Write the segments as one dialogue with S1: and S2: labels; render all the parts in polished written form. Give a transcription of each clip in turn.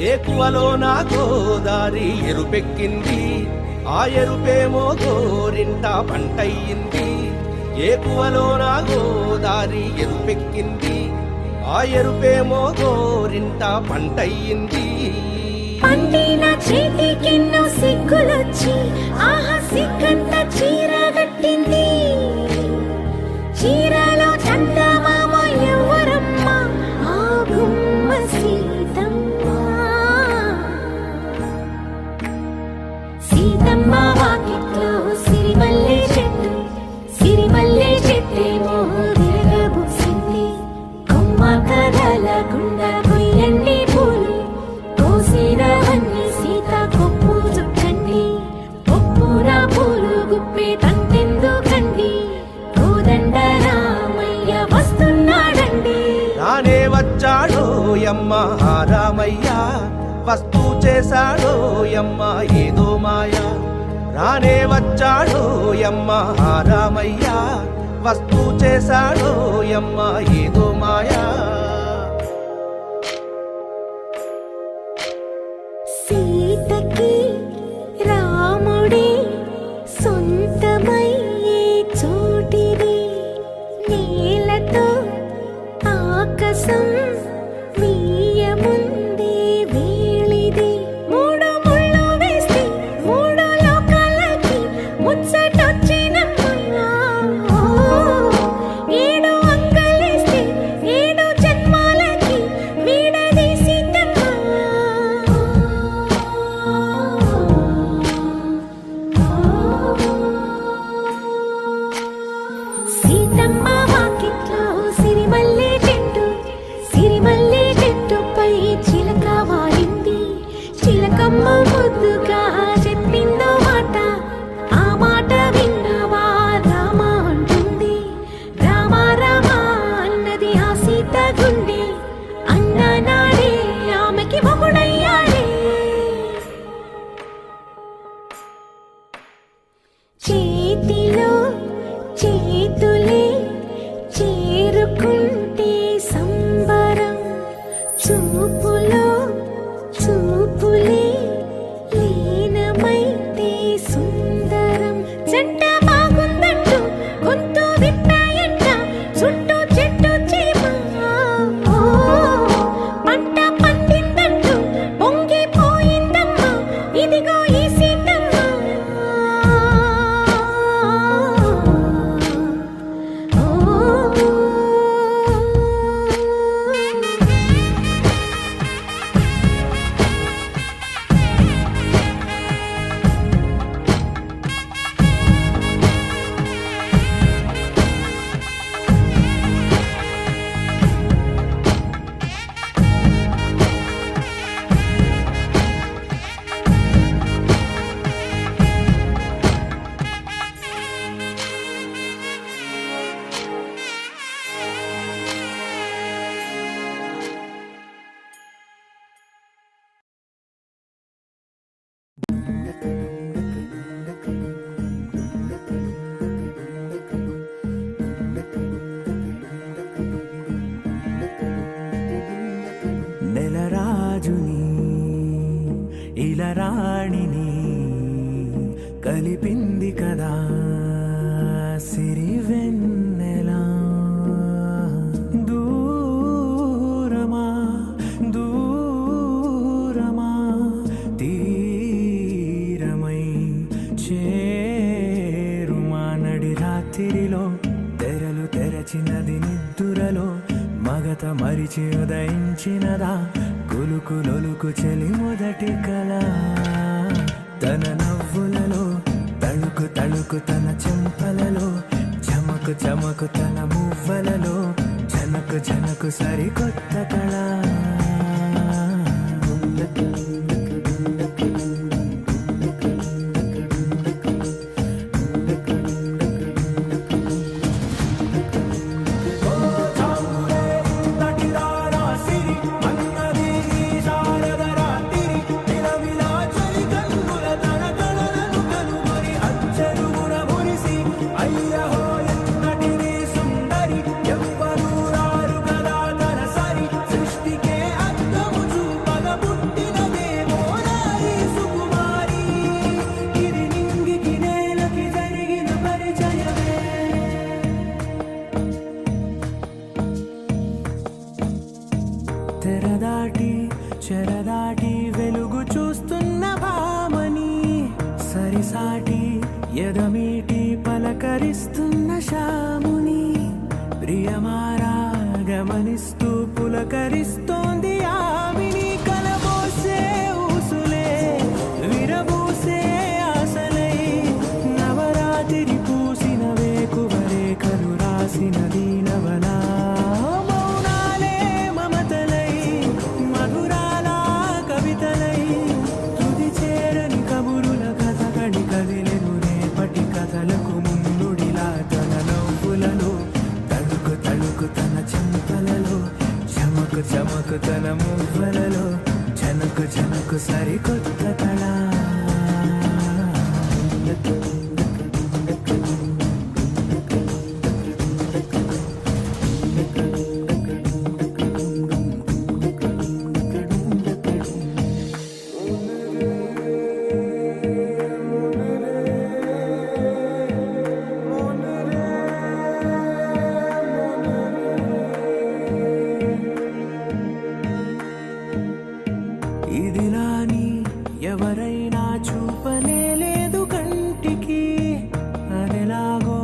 S1: ఏకువలో నా గోదారి ఎరుపెక్కింది, ఆ ఎరుపేమో గోరింట పంటయ్యింది. ఏకువలో నా గోదారి ఎరుపెక్కింది, ఆ ఎరుపేమో గోరింట పంటయ్యింది.
S2: పండిన చేతికెన్నో సిగ్గులొచ్చి ఆహా సిగ్గంత చీర కట్టింది. చీరలో చందమామ ఎవరమ్మ, ఆ గుమ్మ సీతమ్మ. సీతమ్మ వాకిట్లో సిరిమల్లె చెట్టు, సిరిమల్లె చెట్టేమో విరగబూసింది. కొమ్మ కదలకుండా కొయ్యండి పూలు, కోసినవన్నీ సీత కొప్పు చుట్టండి. కొప్పున పూలు గుప్పే తంతెందుకండి, కోదండ రామయ్య వస్తున్నాడండి.
S1: రానే వచ్చాడో యమ్మ రామయ్య, వస్తూ చేశాడో యమ్మ ఏదో మాయ. రానే వచ్చాడో యమ్మ రామయ్య, వస్తూ చేశాడో యమ్మ ఏదో మాయా.
S2: సీతకి రాముడే సొంతమయ్యే చోటిది, నేలతో ఆకాశం మీయముందే వేళిది. మూడు ముళ్ళు వేస్తే మూడు లోకాలకి ముచ్చటొచ్చినమ్మా. ఏడు అంగలేస్తే ఏడు జన్మాలకి వీడదీసిందమ్మా. సీతమ్మ వాకిట్లో సిరిమల్లె చెట్టు, సిరిమల్లె చెట్టుపై చిలక వాలింది. చిలకమ్మ ముద్దుగా చెప్పిందో మాట, ఆ మాట విన్నవా రామ అంటుంది. రామ రామ అన్నది ఆ సీత గుండె, అన్న నాడే ఆమెకి మొగుడయ్యాడే. చేతిలో చేతులే చేరుకుంటే సంబరం, చూపులో చూపులే లీనమైతే సుందరం. జంట బాగుందంటూ గొంతు విప్పాయంట చుట్టూ చెట్టు చీమ. పంట పండిందంటూ పొంగిపోయిందమ్మా, ఇదిగో ఈ సీతమ్మ.
S3: నెలరాజుని ఇలరాణిని కలిపింది కదా సిరివెన్నెలా. దూరమా దూరమా తీరమై చేరుమా. నడి రాత్రిలో తెరలు తెరచినది నిద్దురలో, మగత మరిచి ఉదయించినదా కులుకు లొలుకు చెలి మొదటి కళ. తన నవ్వులలో తళుకు తళుకు తన చెంపలలో, చమకు చమకు తన మువ్వలలో, జనకు జనకు సరికొత్త కళ. సాటి ఎదమీటి పలకరిస్తున్న శాముని ప్రియమారా గమనిస్తూ పులకరిస్తోంది ఆవిని కలబోసే ఊసులే విరబూసే ఆశలై నవరాత్రి పూసిన వేకువరేఖలు రాసిన దీనవనా మౌనాలే మమతలై మధురాల కవితలై తుది చేరని కబురుల కథ కడి కదిలెను రేపటి కథలకు ముందుడిలా తన నవ్వులలో తళుకు తళుకు తన చెంపలలో చమకు చమకు తన మువ్వలలో జనకు జనకు సరికొత్త కళ ఇదిలాని ఎవరైనా చూపనే లేదు కంటికి అదెలాగో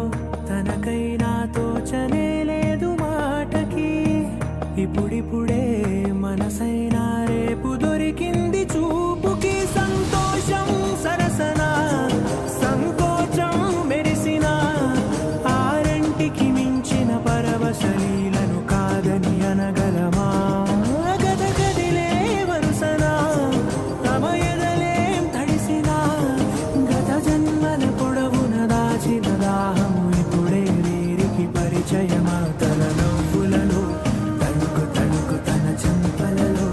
S3: తనకైనా తోచనే లేదు మాటకి ఇప్పుడిప్పుడే మనసైనా రేపు దొరికింది చూపుకి సంతోషం సరసన సంకోచం మెరిసిన ఆరంటికి మించిన పరవశలీలను కాదని అనగలమా గద గదిలే వరుసనా తమ ఎదలేం తడిసినా గత జన్మల పొడవున దాచిన దాహము ఇప్పుడే వీరికి పరిచయమా తన నవ్వులలో తణుకు తణుకు తన చెంపలలో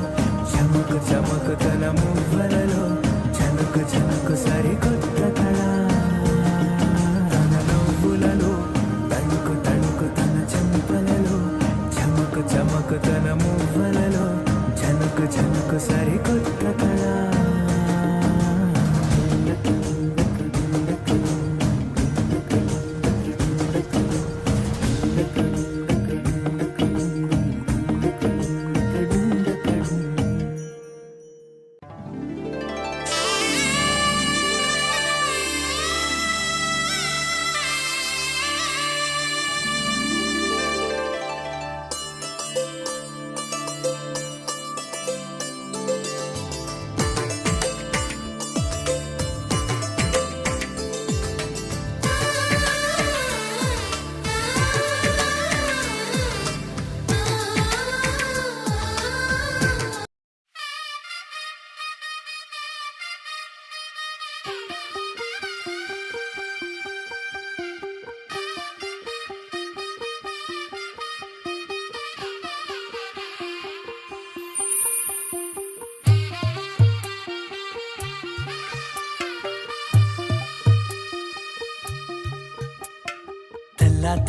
S3: చమకు చమకు తన మువ్వలలో చనుకు చనుకు సరికొత్త కళ తన నవ్వులలో తణుకు తణుకు తన చెంపలలో చమకు చమకు తన మువ్వలలో చనుకు చనుకు సరికొత్త కళ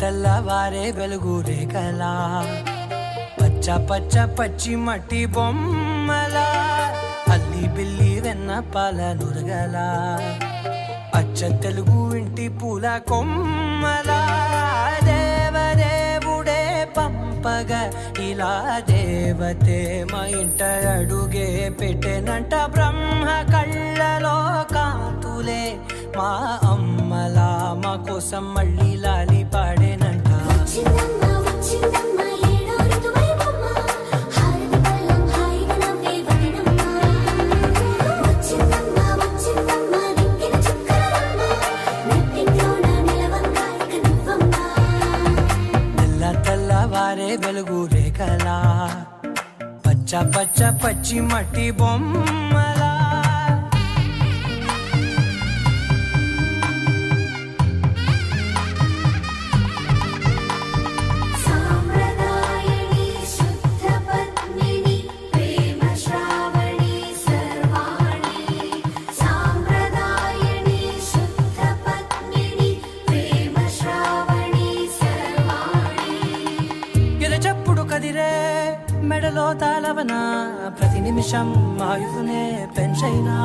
S4: తెల్లవారే వెలుగు రేఖలా పచ్చ పచ్చ పచ్చి మట్టి బొమ్మలా అల్లి బిల్లి వెన్న పాల నురగలా అచ్చ తెలుగు ఇంటి పూల కొమ్మలా దేవదేవుడే పంపగా ఇలా దేవతే మా ఇంట అడుగే పెట్టెనంట బ్రహ్మ కళ్ళలో కాతులే మా అమ్మలా మా కోసం మళ్ళీ లాలి పాడేనంట
S2: వచ్చిందమ్మ వచ్చిందమ్మ ఏడో ఋతువైవమ్మ హారతి పళ్ళం హాయిగా నవ్వే వదినమ్మ వచ్చిందమ్మ వచ్చిందమ్మ దిక్కిన చుక్కలమ్మ నెట్టింట్లోన నిలవంగా ఇక నువ్వమ్మ
S4: తెల్లవారే వెలుగు రేఖలా పచ్చ పచ్చ పచ్చి మట్టి బొమ్మలా
S2: సాంప్రదాయని శుద్ధ పద్మిని ప్రేమ శ్రావణి సర్వాణి సాంప్రదాయని శుద్ధ పద్మిని ప్రేమ శ్రావణి సర్వాణి
S4: ఎరచప్పుడు కదిరే మెడలో తాళవన ప్రతి నిమిషం ఆయువునే పెంచైనా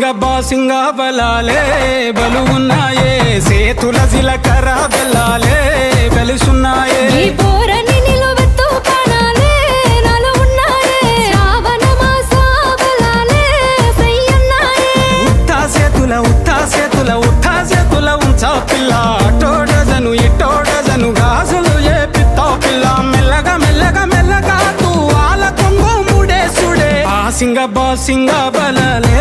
S5: బాసింగ బలాలే బలు ఉన్నాయే సేతుల జిలకర బెల్లాలే కలిసున్నాయే
S2: ఈ పోరని నిలువెత్తు ప్రాణాలే నాలో ఉన్నాయే శ్రావణ మాస బలాలే సయ్యన్నాయే
S5: ఉత్తా సేతుల ఉంచా పిల్ల అటోడజను ఇటోడజను గాజులు ఏ పిత్తా పిల్ల మెల్లగా మెల్లగా మెల్లగా తూ ఆల కొంగు ముడేసుడే బాసింగ బలాలే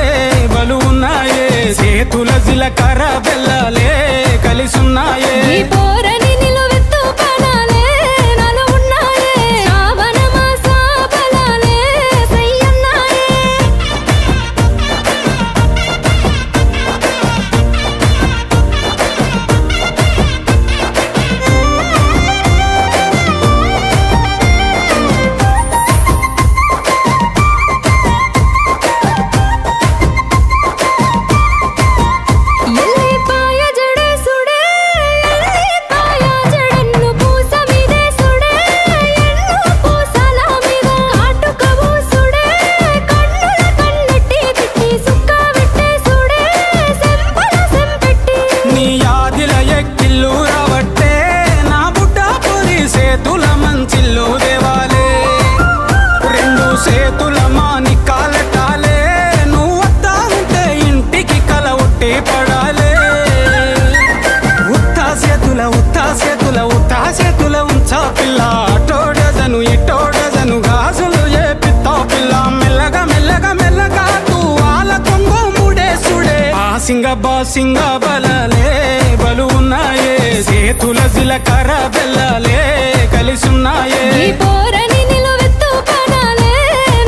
S5: బలు ఉన్నాయే సేతుల జిలకర బెల్లాలే కలిసున్నాయే
S2: ఈ పోరని నిలువెత్తు ప్రాణాలే నాలో ఉన్నాయే శ్రావణ మాస బలాలే సయ్యన్నాయే ఎల్లిపాయ జడేసుడే ఎల్లిపాయ జడన్ను పూస మీదేసుడే ఎన్ను పూసల మీద కాటుక పూసుడే కన్నుల కన్నెట్టి తిట్టి సుక్క పెట్టేసుడే సెంపల సెంపెట్టి
S5: నీ యాదిల ఎక్కిల్లు రావట్టే నా బుడ్డ పొరి సేతుల మంచిల్లు దేవాలే రెండు సేతుల మాని కాలటాలే నువ్వు వద్దా ఉంటే ఇంటికి కల ఉట్టి పడాలే ఉత్తా సేతుల ఉంచా పిల్ల అటోడజను ఇటోడజను గాజులు ఏ పిత్తా పిల్ల మెల్లగా మెల్లగా మెల్లగా తూ ఆల కొంగు ముడేసుడే బాసింగ బలాలే బలు ఉన్నాయే సేతుల జిలకర బెల్లాలే కలిసున్నాయే
S2: ఈ పోరని నిలువెత్తు ప్రాణాలే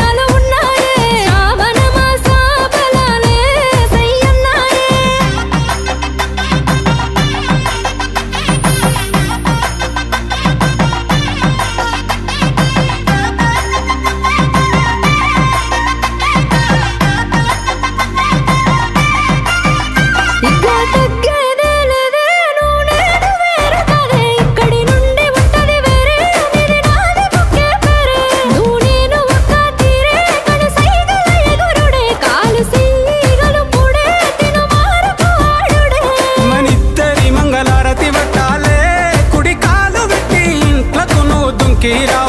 S2: నాలో ఉన్నాయే శ్రావణ మాస బలాలే సయ్యన్నాయే ఇక తగ్గేదే లేదే నువ్వు నేను వేరు కాదే ఇక్కడి నుండి ఉంటది వేరే నీది నాది ఒకే పేరే నువ్వు నేను ఒక్క తీరే కను సైగల ఎగురుడే కాలు సీగలు పుడే తిను మారపు ఆడుడే
S5: మనిద్దరి మంగళారతి పట్టాలే కుడి కాలు పెట్టి ఇంట్లకు నువ్వు దుంకిరా